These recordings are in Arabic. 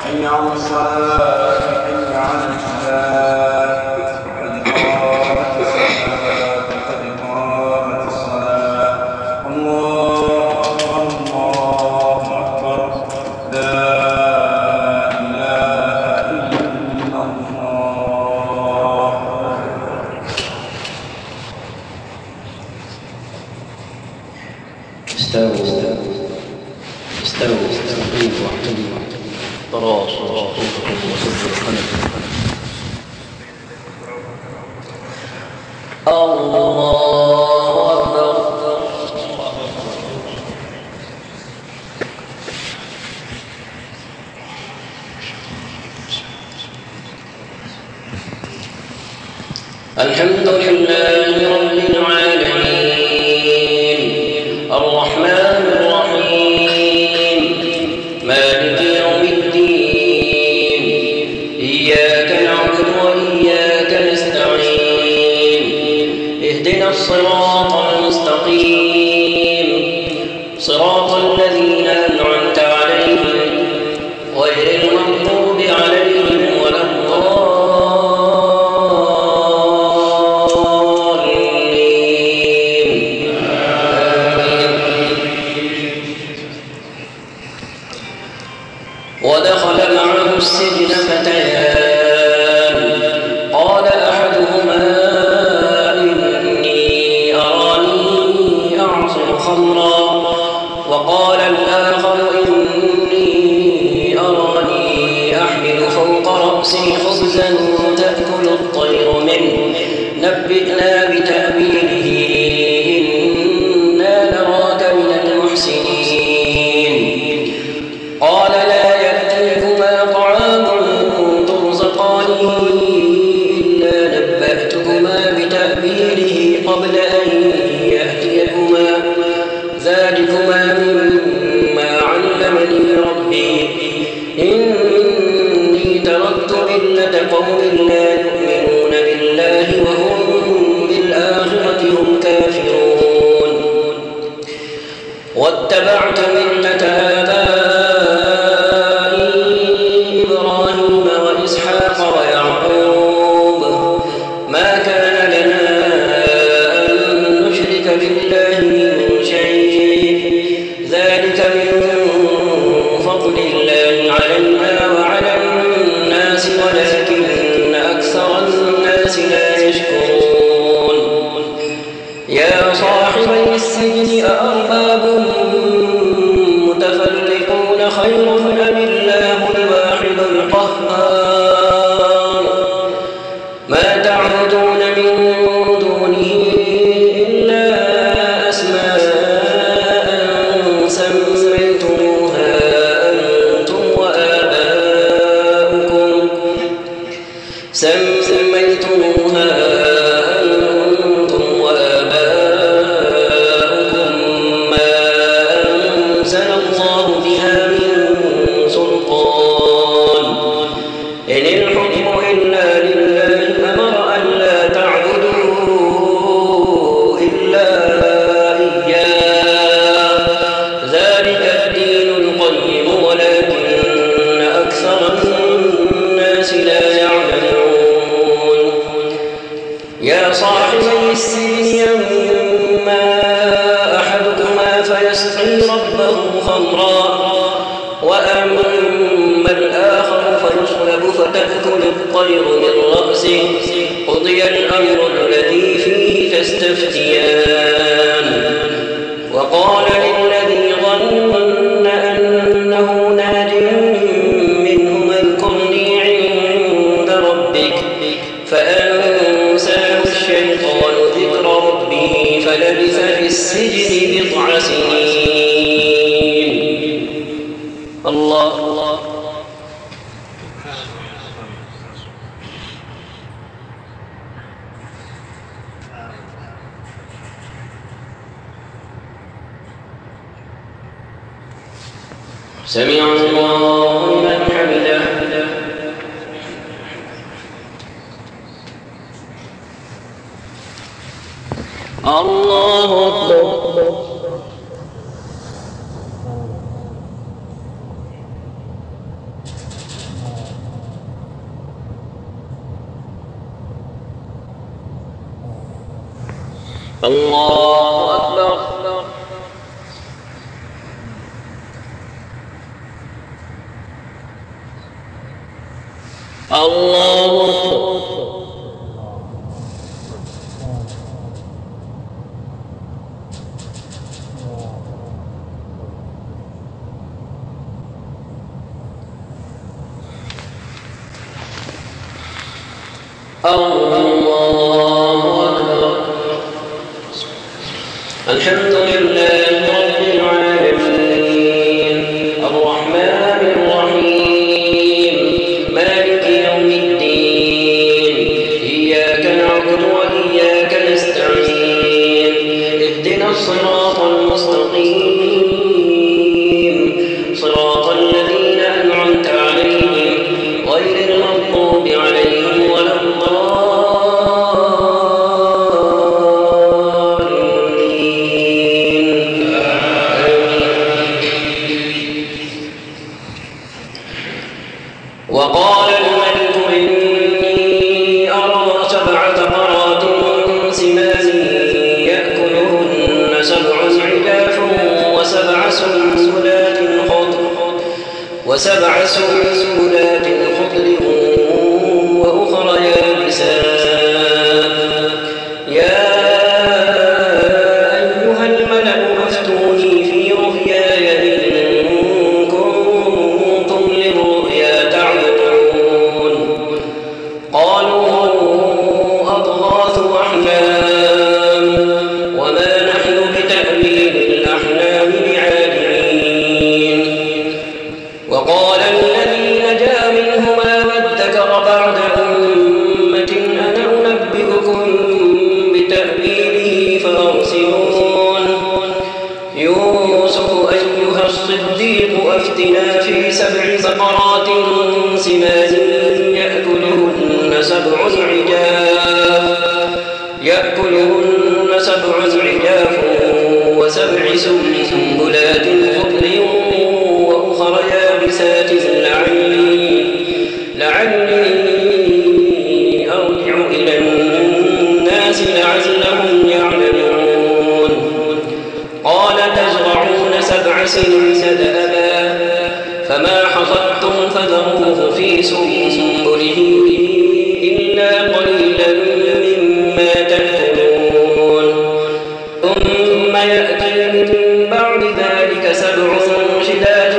حي على الصلاة حي على الفلاح قد قامت الصلاة قد قامت الصلاة الله أكبر لا إله إلا الله. استووا واعتدلوا تراصوا صفوفكم وسدوا الخلف. الله أكبر. الحمد لله رب العالمين الرحمن الرحيم مالك يوم الدين إياك نعبد وإياك نستعين اهدنا الصراط المستقيم صراط الذين أنعمت عليهم غير المغضوب عليهم ولا الضالين. ودخل معه السجن فتيان قال أحدهما إني أراني أعصر خمرا وقال الآخر إني أراني أحمل فوق رأسي خبزا تأكل الطير منه نبئنا بتأويله إنا نراك من المحسنين. قال لا يأتيكما طعام ترزقانه إلا نبأتكما بتأويله قبل أن يأتيكما ذلكما مما علمني ربي إني تركت ملة قوم لا يؤمنون بالله وهم بالآخرة هم كافرون واتبعت ملة آبائي إبراهيم وإسحاق ويعقوب ما كان لنا أن نشرك بالله من شيء ذلك من فضل الله علينا وعلى الناس ولكن أكثر الناس لا يشكرون. يا صاحبي السجن أأرباب متفرقون خير أم الله الواحد القهار ما تعبدون من دونه إلا أسماء سميتموها أنتم وآباؤكم ما أنزل الله بها من سلطان إن الحكم إلا لله أمر ألا تعبدوا إلا إياه ذلك الدين القيم ولكن أكثر الناس لا يعلمون. يا صاحبي السجن أما أحدكما فيسقي ربه خمرا وأما الآخر فيصلب فتأكل الطير من رأسه قضي الأمر الذي فيه تستفتيان. وقال للذي ظن أنه ناج منهما اذكرني عند ربك فأنساه الشيطان ذكر ربه فلبث في السجن بضع سنين. الله سمع الله لمن حمده. الله أكبر. الله أكبر. الله أكبر. الله أكبر. الحمد لله رب العالمين الرحمن الرحيم مالك يوم الدين إياك نعبد وإياك نستعين اهدنا الصراط المستقيم صراط الذين أنعمت عليهم غير المغضوب عليهم ولا وقال الملك إني أرى 7 بقرات سمان يأكلهن 7 عجاف وسبع سنبلات خضر وأخر يابسات يا أيها الملأ أفتوني في رؤياي إن كنتم للرؤيا تعبرون قالوا أضغاث أحلام وما نحن بتأويل الأحلام بعالمين وقال الذي نجا منهما وادكر بعد أمة أنا أنبئكم بتأويله فأرسلون يوسف أيها الصديق أفتنا في 7 بقرات سمان يأكلهن 7 عجاف و7 سنبلات خضر وأخر يابسات لعلي أرجع إلى الناس لعلهم يعلمون قال تزرعون 7 سنين دأبا فما حصدتم فذروه في سنبله إلا قليلا مما تأكلون ثم يأتي من بعد ذلك 7 شداد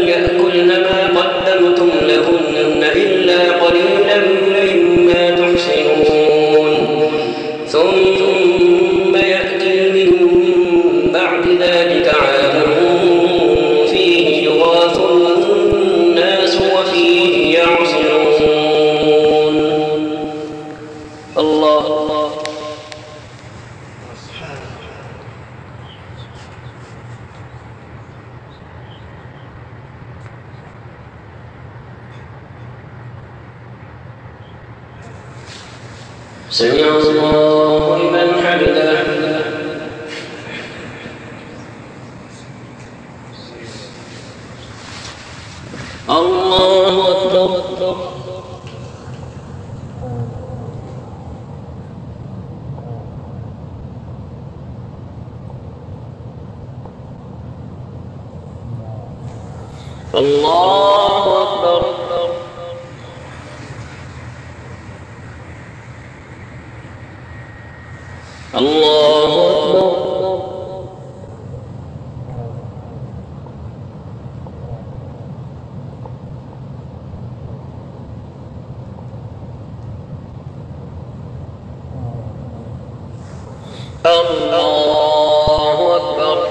يأكلن ما قدمتم لهن إلا قليلا مما تحصنون ثم يأتي من بعد ذلك عام فيه يغاث الناس وفيه يعصرون الله سمع الله لمن حمده الله أكبر الله أكبر الله أكبر الله أكبر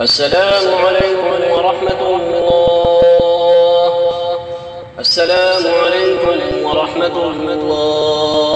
السلام عليكم ورحمة الله. السلام عليكم ورحمة الله.